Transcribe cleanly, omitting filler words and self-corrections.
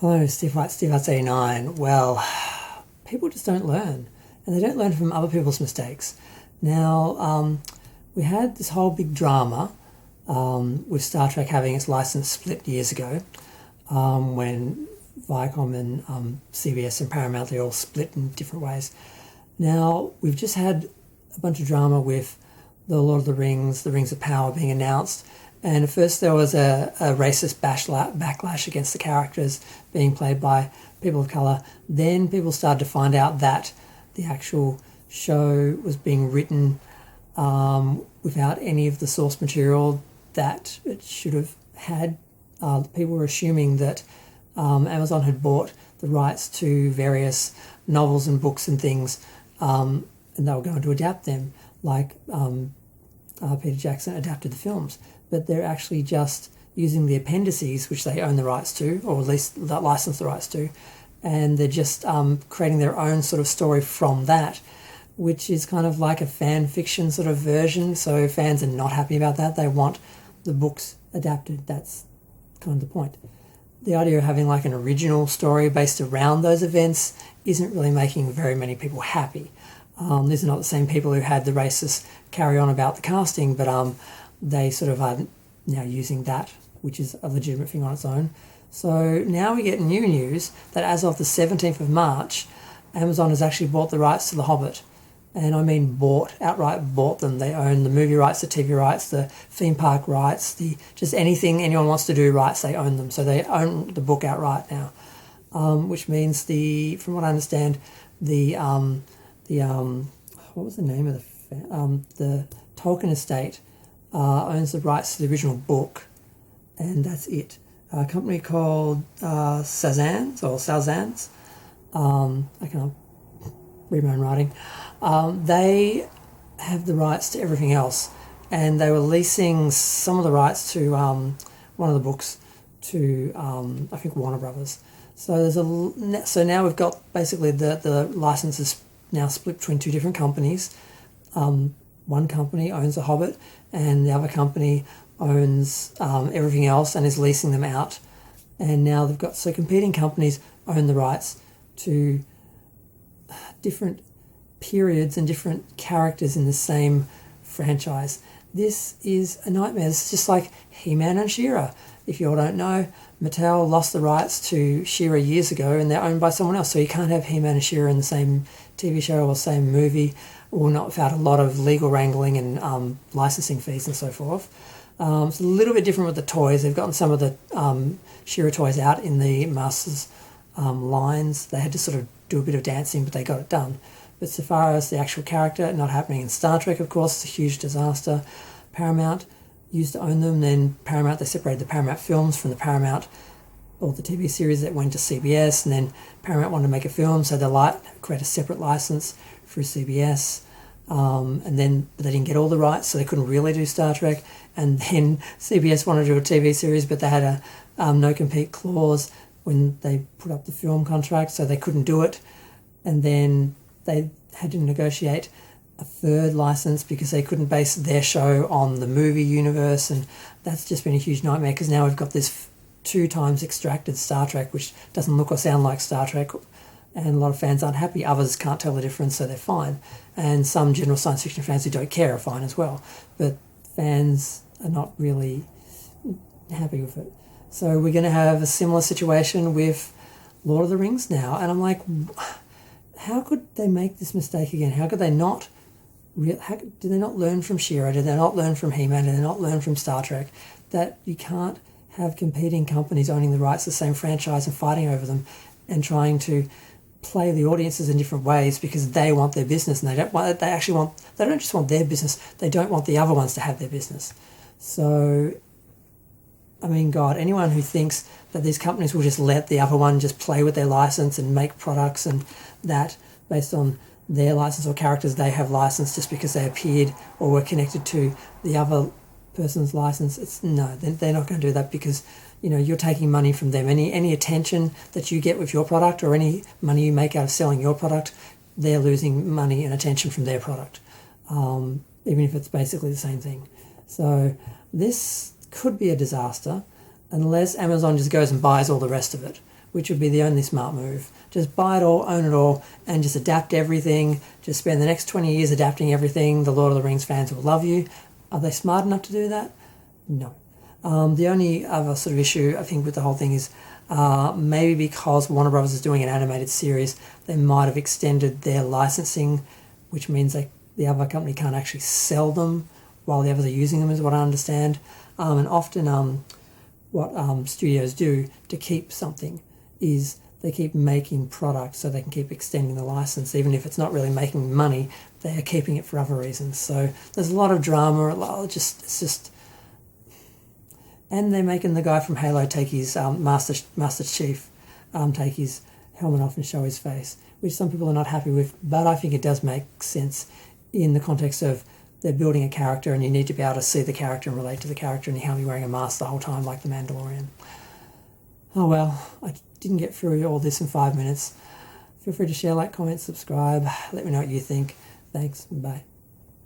Hello, Steve White, Steve Arts 89. Well, people just don't learn, and they don't learn from other people's mistakes. Now, we had this whole big drama with Star Trek having its license split years ago, when Viacom and CBS and Paramount, they all split in different ways. Now, we've just had a bunch of drama with the Lord of the Rings of Power being announced. And at first there was a racist backlash against the characters being played by people of colour. Then people started to find out that the actual show was being written without any of the source material that it should have had. People were assuming that Amazon had bought the rights to various novels and books and things, and they were going to adapt them, like Peter Jackson adapted the films. But they're actually just using the appendices, which they own the rights to, or at least license the rights to, and they're just creating their own sort of story from that, which is kind of like a fan fiction sort of version. So fans are not happy about that. They want the books adapted. That's kind of the point. The idea of having like an original story based around those events isn't really making very many people happy. These are not the same people who had the racist carry on about the casting, but they sort of are now using that, which is a legitimate thing on its own. So now we get new news that as of the 17th of March, Amazon has actually bought the rights to The Hobbit. And I mean outright bought them. They own the movie rights, the TV rights, the theme park rights, just anything anyone wants to do rights, they own them. So they own the book outright now, which means from what I understand, what was the name of the Tolkien estate owns the rights to the original book, and that's it. A company called Sazans. I can't read my own writing. They have the rights to everything else, and they were leasing some of the rights to one of the books to I think Warner Brothers. So so now we've got basically the licenses now split between two different companies. One company owns The Hobbit, and the other company owns everything else and is leasing them out. And now they've got, so competing companies own the rights to different periods and different characters in the same franchise. This is a nightmare. It's just like He-Man and She-Ra. If you all don't know, Mattel lost the rights to She-Ra years ago, and they're owned by someone else. So you can't have He-Man and She-Ra in the same TV show or same movie, or not without a lot of legal wrangling and licensing fees and so forth. It's a little bit different with the toys. They've gotten some of the She-Ra toys out in the Masters lines. They had to sort of do a bit of dancing, but they got it done. But so far as the actual character, not happening in Star Trek, of course, it's a huge disaster. Paramount used to own them, then they separated the Paramount films from the Paramount, all the TV series that went to CBS, and then Paramount wanted to make a film, so they create a separate license through CBS, but they didn't get all the rights, so they couldn't really do Star Trek, and then CBS wanted to do a TV series, but they had a no-compete clause when they put up the film contract, so they couldn't do it, and then they had to negotiate a third license because they couldn't base their show on the movie universe, and that's just been a huge nightmare because now we've got this 2 times extracted Star Trek, which doesn't look or sound like Star Trek, and a lot of fans aren't happy. Others can't tell the difference, so they're fine. And some general science fiction fans who don't care are fine as well. But fans are not really happy with it. So we're going to have a similar situation with Lord of the Rings now, and I'm like, how could they make this mistake again? How could they not? Did they not learn from She-Ra? Did they not learn from He-Man? Did they not learn from Star Trek? That you can't have competing companies owning the rights to the same franchise and fighting over them and trying to play the audiences in different ways because they want their business, and they don't just want their business, they don't want the other ones to have their business. So, I mean, God, anyone who thinks that these companies will just let the other one just play with their license and make products and that based on their license or characters they have licensed just because they appeared or were connected to the other person's license, they're not going to do that because, you're taking money from them. Any attention that you get with your product or any money you make out of selling your product, they're losing money and attention from their product, even if it's basically the same thing. So this could be a disaster unless Amazon just goes and buys all the rest of it, which would be the only smart move. Just buy it all, own it all, and just adapt everything. Just spend the next 20 years adapting everything. The Lord of the Rings fans will love you. Are they smart enough to do that? No. The only other sort of issue, I think, with the whole thing is maybe because Warner Bros. Is doing an animated series, they might have extended their licensing, which means the other company can't actually sell them while the others are using them, is what I understand. And often what studios do to keep something is they keep making products so they can keep extending the license. Even if it's not really making money, they are keeping it for other reasons. So there's a lot of drama. It's just... And they're making the guy from Halo take his Master Chief, take his helmet off and show his face, which some people are not happy with, but I think it does make sense in the context of they're building a character and you need to be able to see the character and relate to the character, and you can't be wearing a mask the whole time like the Mandalorian. Oh well, I didn't get through all this in 5 minutes. Feel free to share, like, comment, subscribe. Let me know what you think. Thanks. Bye.